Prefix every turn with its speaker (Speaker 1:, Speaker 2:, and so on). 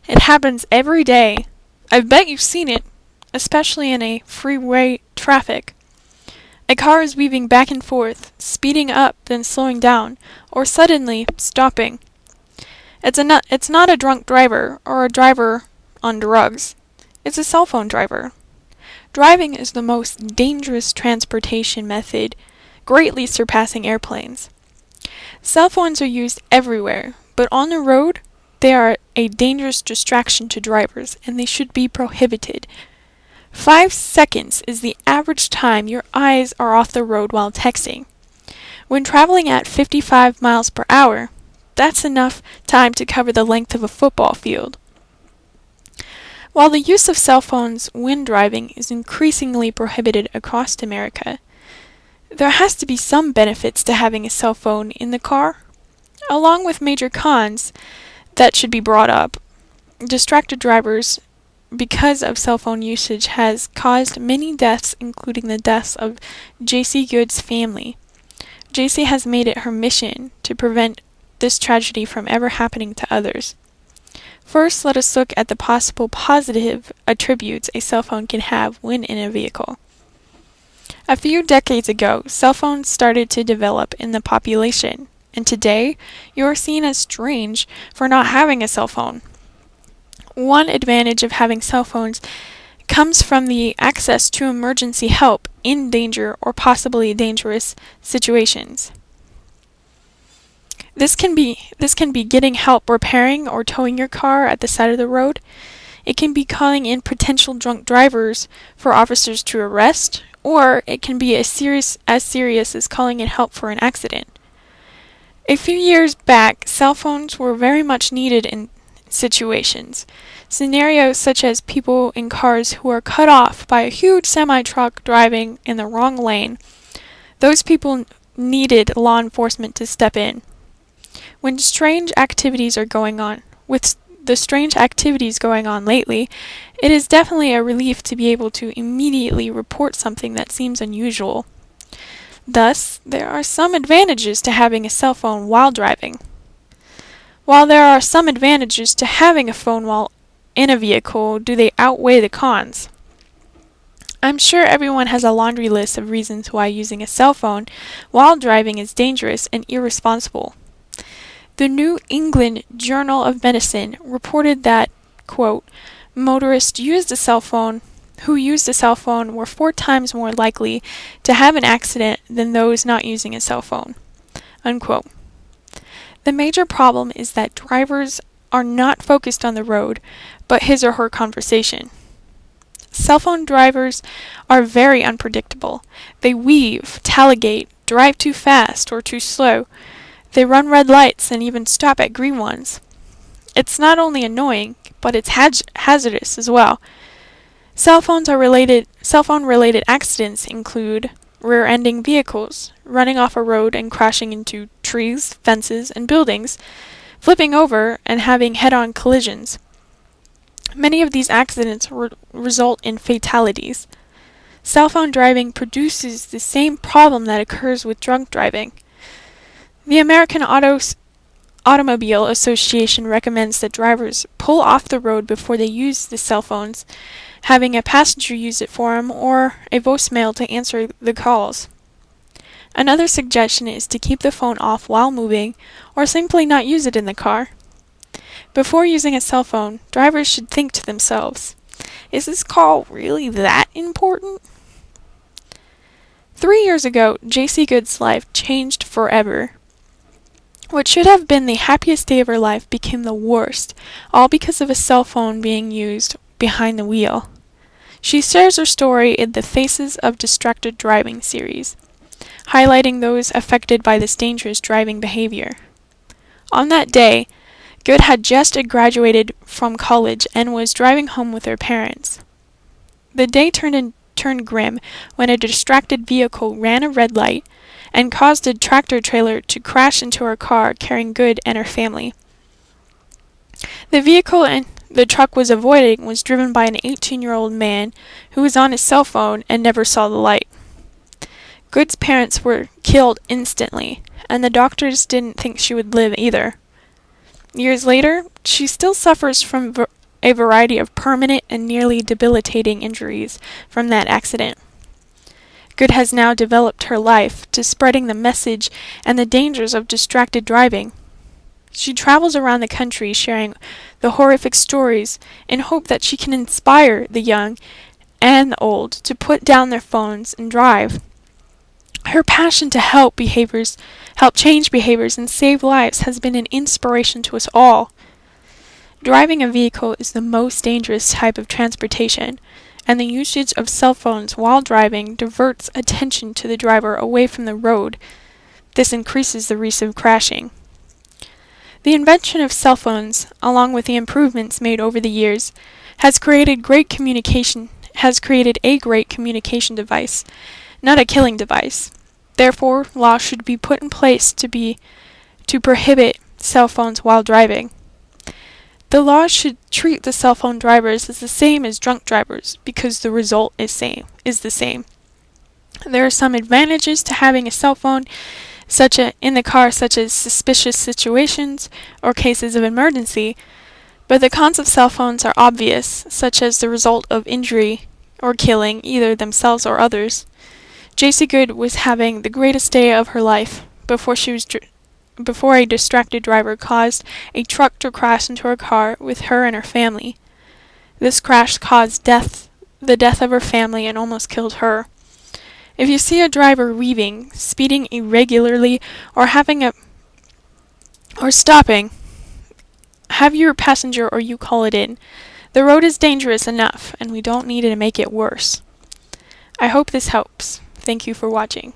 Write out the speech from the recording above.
Speaker 1: It happens every day. I bet you've seen it, especially in a freeway traffic. A car is weaving back and forth, speeding up, then slowing down, or suddenly stopping. It's not a drunk driver or a driver on drugs. It's a cell phone driver. Driving is the most dangerous transportation method, greatly surpassing airplanes. Cell phones are used everywhere, but on the road, they are a dangerous distraction to drivers, and they should be prohibited. 5 seconds is the average time your eyes are off the road while texting. When traveling at 55 miles per hour, that's enough time to cover the length of a football field. While the use of cell phones when driving is increasingly prohibited across America, there has to be some benefits to having a cell phone in the car, along with major cons that should be brought up. Distracted drivers, because of cell phone usage, has caused many deaths, including the deaths of J.C. Good's family. J.C. has made it her mission to prevent this tragedy from ever happening to others. First, let us look at the possible positive attributes a cell phone can have when in a vehicle. A few decades ago, cell phones started to develop in the population, and today you are seen as strange for not having a cell phone. One advantage of having cell phones comes from the access to emergency help in danger or possibly dangerous situations. This can be getting help repairing or towing your car at the side of the road. It can be calling in potential drunk drivers for officers to arrest, or it can be as serious as calling in help for an accident. A few years back, cell phones were very much needed in situations. Scenarios such as people in cars who are cut off by a huge semi-truck driving in the wrong lane. Those people needed law enforcement to step in. When strange activities are going on, with the strange activities going on lately, it is definitely a relief to be able to immediately report something that seems unusual. Thus, there are some advantages to having a cell phone while driving. While there are some advantages to having a phone while in a vehicle, do they outweigh the cons? I'm sure everyone has a laundry list of reasons why using a cell phone while driving is dangerous and irresponsible. The New England Journal of Medicine reported that, quote, motorists who used a cell phone were 4 times more likely to have an accident than those not using a cell phone, unquote. The major problem is that drivers are not focused on the road, but his or her conversation. Cell phone drivers are very unpredictable. They weave, tailgate, drive too fast or too slow. They run red lights and even stop at green ones. It's not only annoying, but it's hazardous as well. Cell phone-related accidents include rear-ending vehicles, running off a road and crashing into trees, fences, and buildings, flipping over and having head-on collisions. Many of these accidents result in fatalities. Cell phone driving produces the same problem that occurs with drunk driving. The American Automobile Association recommends that drivers pull off the road before they use the cell phones, having a passenger use it for them or a voicemail to answer the calls. Another suggestion is to keep the phone off while moving or simply not use it in the car. Before using a cell phone, drivers should think to themselves, is this call really that important? 3 years ago, J.C. Good's life changed forever. What should have been the happiest day of her life became the worst, all because of a cell phone being used behind the wheel. She shares her story in the Faces of Distracted Driving series, highlighting those affected by this dangerous driving behavior. On that day, Good had just graduated from college and was driving home with her parents. The day turned grim when a distracted vehicle ran a red light and caused a tractor-trailer to crash into her car carrying Good and her family. The vehicle and the truck was avoiding was driven by an 18-year-old man who was on his cell phone and never saw the light. Good's parents were killed instantly, and the doctors didn't think she would live either. Years later, she still suffers from a variety of permanent and nearly debilitating injuries from that accident. Good has now developed her life to spreading the message and the dangers of distracted driving. She travels around the country sharing the horrific stories in hope that she can inspire the young and the old to put down their phones and drive. Her passion to help change behaviors and save lives has been an inspiration to us all. Driving a vehicle is the most dangerous type of transportation, and the usage of cell phones while driving diverts attention to the driver away from the road. This increases the risk of crashing. The invention of cell phones, along with the improvements made over the years, has created a great communication device, not a killing device. Therefore, laws should be put in place to prohibit cell phones while driving. The laws should treat the cell phone drivers as the same as drunk drivers because the result is the same. There are some advantages to having a cell phone in the car, such as suspicious situations or cases of emergency, but the cons of cell phones are obvious, such as the result of injury or killing either themselves or others. J.C. Good was having the greatest day of her life before a distracted driver caused a truck to crash into her car with her and her family. This crash caused the death of her family, and almost killed her. If you see a driver weaving, speeding irregularly, or stopping, have your passenger or you call it in. The road is dangerous enough, and we don't need to make it worse. I hope this helps. Thank you for watching.